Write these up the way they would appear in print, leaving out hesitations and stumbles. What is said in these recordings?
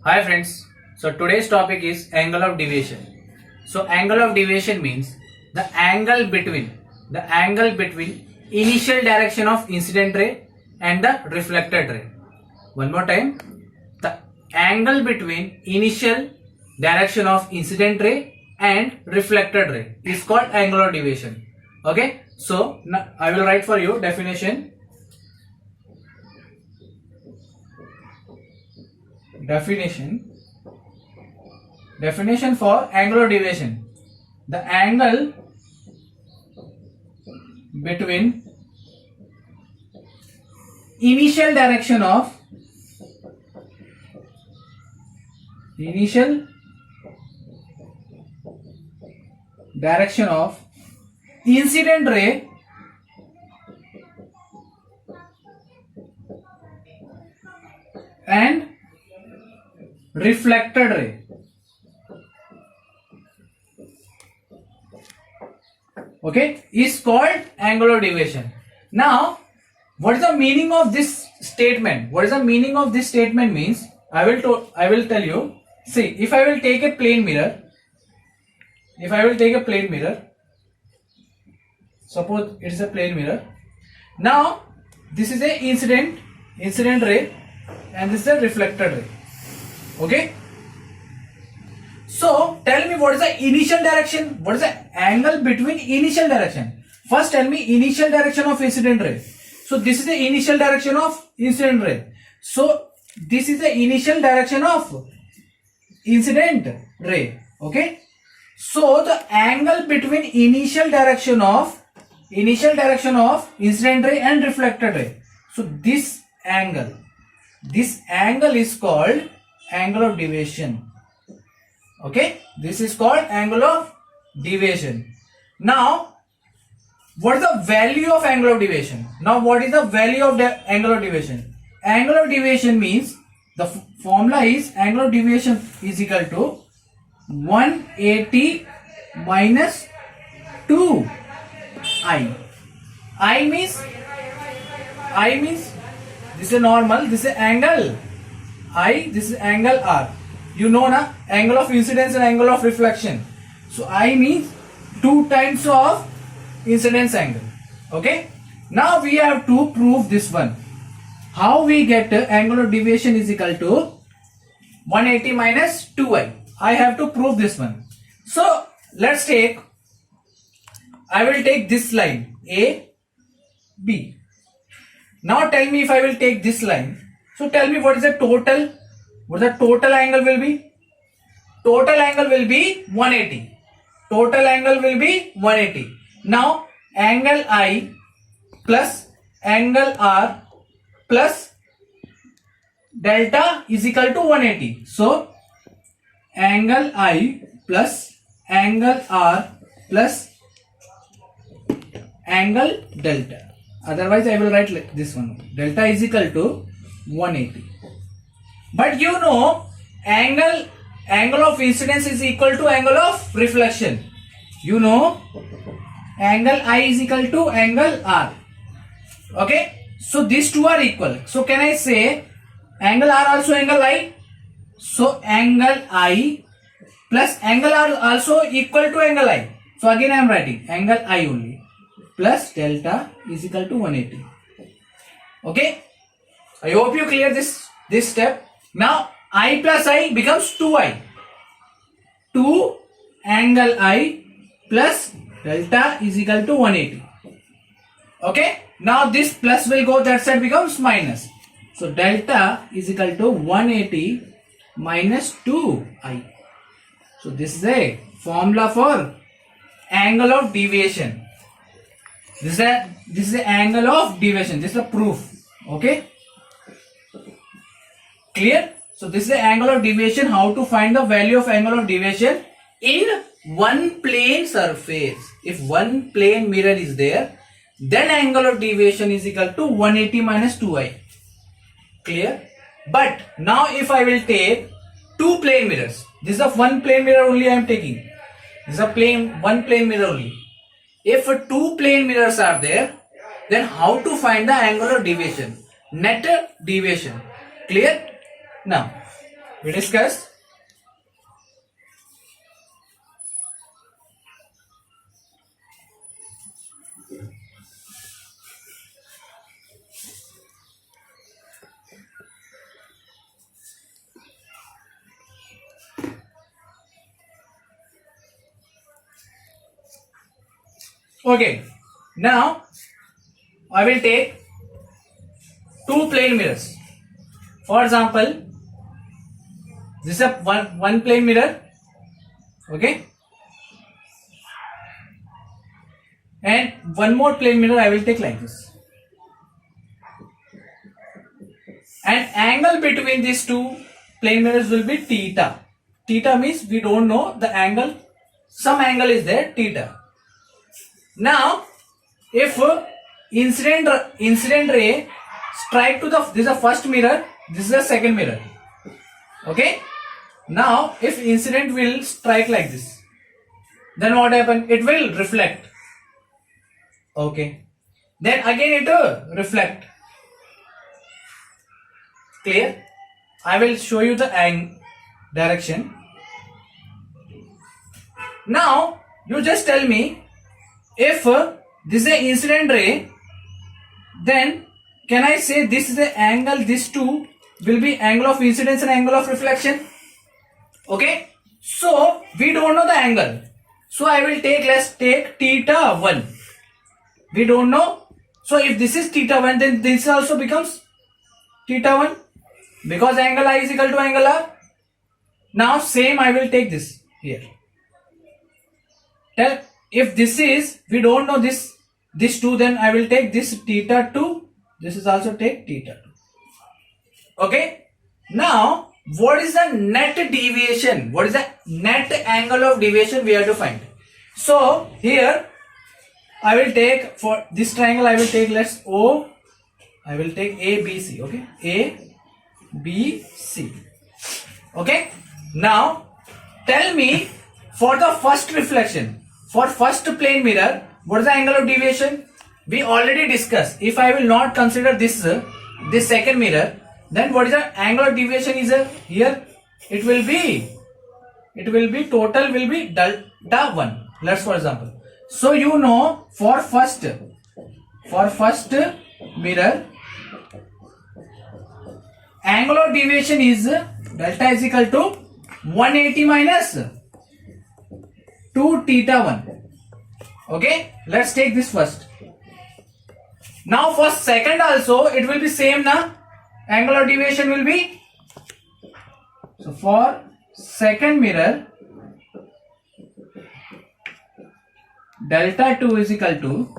Hi friends, so today's topic is angle of deviation. So angle of deviation means the angle between initial direction of incident ray and the reflected ray. One more time, the angle between initial direction of incident ray and reflected ray is called angle of deviation. Okay, so now I will write for you definition. Definition for angle of deviation: the angle between initial direction of incident ray and reflected ray. Okay, is called angle of deviation. Now, what is the meaning of this statement? What is the meaning of this statement means? I will tell you. See, if I will take a plane mirror, suppose it is a plane mirror. Now, this is a incident ray, and this is a reflected ray. Okay. So tell me, what is the initial direction? What is the angle between initial direction? First tell me initial direction of incident ray. So this is the initial direction of incident ray. So this is the initial direction of incident ray. Okay. So the angle between initial direction of incident ray and reflected ray. So this angle is called angle of deviation. Okay, this is called angle of deviation. Now, what is the value of angle of deviation? Now, what is the value of the angle of deviation? Angle of deviation means the formula is angle of deviation is equal to 180 minus 2i. I means this is normal, this is angle I, this is angle R. You know na, angle of incidence and angle of reflection. So I means 2 times of incidence angle. Okay. Now we have to prove this one. How we get angle of deviation is equal to 180 minus 2i. I have to prove this one. So let's take, I will take this line A, B. Now tell me, if I will take this line, so tell me what is the total. What the total angle will be? Total angle will be 180. Total angle will be 180. Now angle I plus angle R plus delta is equal to 180. So angle I plus angle R plus angle delta. Otherwise I will write like this one. Delta is equal to 180. But you know, angle of incidence is equal to angle of reflection. You know, angle I is equal to angle R. Okay. So these two are equal. So can I say angle R also angle I? So angle I plus angle R also equal to angle I. So again I am writing angle I only plus delta is equal to 180. Okay. I hope you clear this step. Now I plus I becomes 2i. 2 angle I plus delta is equal to 180. Okay. Now this plus will go that side, becomes minus. So delta is equal to 180 minus 2i. So this is a formula for angle of deviation. This is the angle of deviation. This is the proof. Okay. Clear? So this is the angle of deviation. How to find the value of angle of deviation in one plane surface? If one plane mirror is there, then angle of deviation is equal to 180 minus 2i. Clear? But now if I will take two plane mirrors, this is a one plane mirror only I am taking. This is a one plane mirror only. If two plane mirrors are there, then how to find the angle of deviation? Net deviation. Clear? Now, We discussed. Okay, now I will take two plane mirrors. For example, this is a one plane mirror, okay, and one more plane mirror I will take like this. And angle between these two plane mirrors will be theta. Theta means we don't know the angle. Some angle is there, theta. Now, if incident ray strike to this is the first mirror, this is the second mirror. Okay. Now, if incident will strike like this, then what happen? It will reflect. Okay. Then again it will reflect. Clear? I will show you the direction. Now, you just tell me, if this is an incident ray, then can I say this is the angle, these two will be angle of incidence and angle of reflection? Okay. So, we don't know the angle. So, I will take, let's take theta 1. We don't know. So, if this is theta 1, then this also becomes theta 1. Because angle I is equal to angle R. Now, same I will take this here. Tell, if this is, we don't know this 2, then I will take this theta 2. This is also take theta 2. Okay. Now, what is the net deviation? What is the net angle of deviation we have to find? So, here, I will take, for this triangle, I will take, let's O, I will take ABC, okay? ABC. Okay. Now, tell me, for the first reflection, for first plane mirror, what is the angle of deviation? We already discussed. If I will not consider this second mirror, then what is the angle of deviation is here? It will be total will be delta 1. Let's for example. So you know, for first mirror, angle of deviation is delta is equal to 180 minus 2 theta 1. Okay, let's take this first. Now for second also it will be same na. Angle of deviation will be, so for second mirror, delta 2 is equal to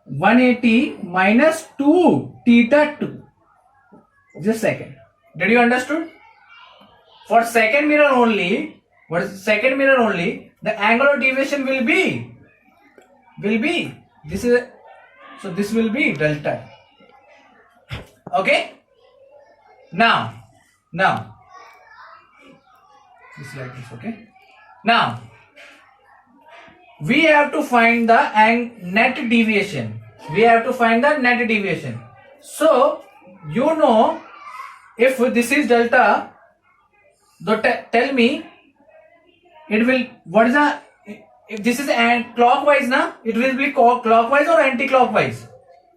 180 minus 2 theta 2. Just second. Did you understood? For second mirror only, what is second mirror only? The angle of deviation will be this is, so this will be delta. Okay. Now this like this. Okay. Now we have to find the net deviation. We have to find the net deviation. So you know, if this is delta, tell me, it will, what is the, if this is clockwise na, it will be clockwise or anti-clockwise?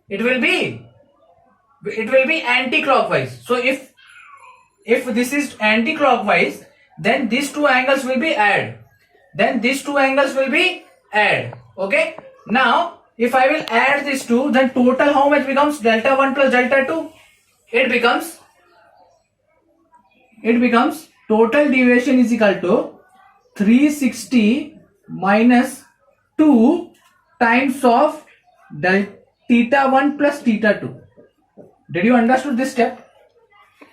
It will be anti-clockwise. So if this is anti-clockwise, then these two angles will be add. Then these two angles will be add. Okay. Now, if I will add these two, then total how much becomes? Delta 1 plus delta 2. It becomes total deviation is equal to 360 minus 2 times of theta 1 plus theta 2. Did you understood this step?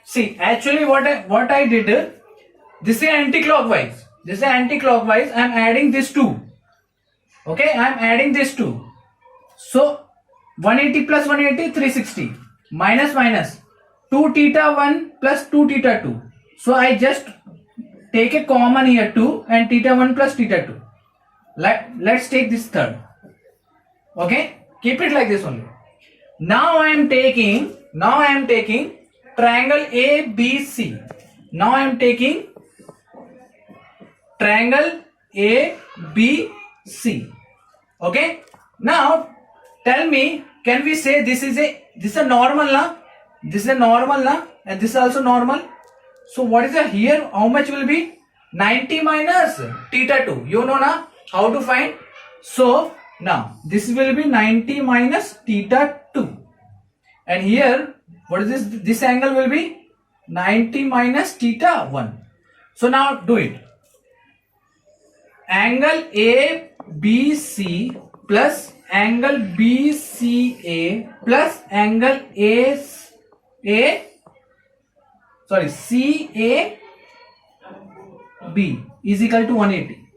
See, actually what I did, this is anti-clockwise. I am adding this 2. Okay, I am adding this 2. So 180 plus 180, 360. Minus 2 theta 1 plus 2 theta 2. So I just take a common here 2 and theta 1 plus theta 2. Let's take this third. Okay, keep it like this only. Now I am taking triangle ABC. Now I am taking triangle ABC. Okay. Now tell me, can we say this is a normal na? This is a normal na, and this is also normal. So what is the here? How much will be 90 minus theta 2? You know na how to find. So now this will be 90 minus theta 2, and here what is this? This angle will be 90 minus theta 1. So now do it. Angle ABC plus angle BCA plus angle CAB is equal to 180.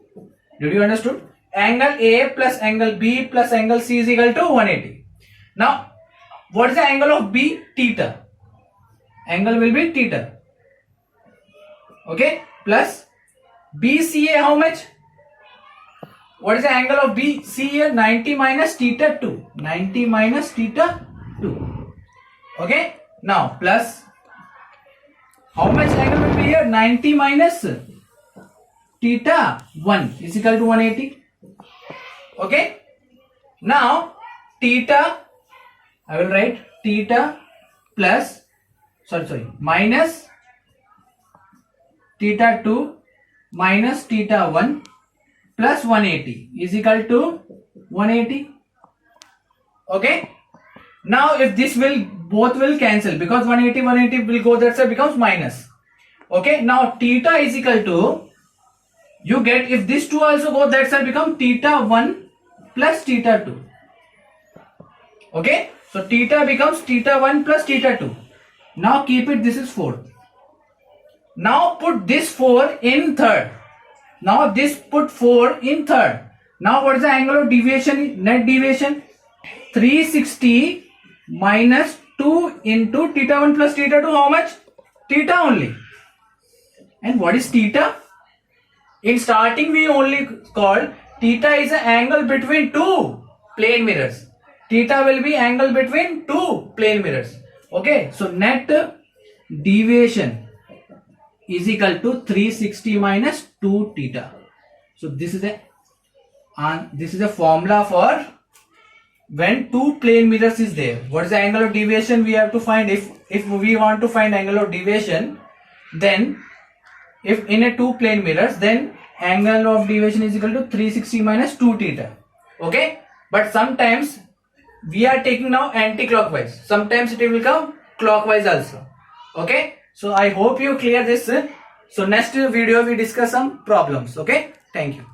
Did you understood? Angle A plus angle B plus angle C is equal to 180. Now, what is the angle of B? Theta. Angle will be theta. Okay. Plus BCA how much? What is the angle of BC here? 90 minus theta 2. 90 minus theta 2. Okay. Now plus how much angle will be here? 90 minus theta 1 is equal to 180. Okay. Now theta, I will write theta plus minus theta 2 minus theta 1 plus 180 is equal to 180. Okay. Now if this will both will cancel, because 180 will go that side, becomes minus. Okay. Now theta is equal to, you get, if this 2 also go that side, become theta 1 plus theta 2. Okay. So theta becomes theta 1 plus theta 2. Now keep it, this is 4. Now put this 4 in third. Now this put 4 in third. Now what is the angle of deviation? Net deviation 360 minus 2 into theta 1 plus theta 2. How much? Theta only. And what is theta? In starting we only called theta is an angle between two plane mirrors. Theta will be angle between two plane mirrors. Okay. So net deviation is equal to 360 minus 2 theta. So this is a formula for when two plane mirrors is there. What is the angle of deviation we have to find? If we want to find angle of deviation, then if in a two plane mirrors, then angle of deviation is equal to 360 minus 2 theta. Okay. But sometimes we are taking now anti-clockwise. Sometimes it will come clockwise also. Okay. So I hope you clear this. So next video we discuss some problems. Okay. Thank you.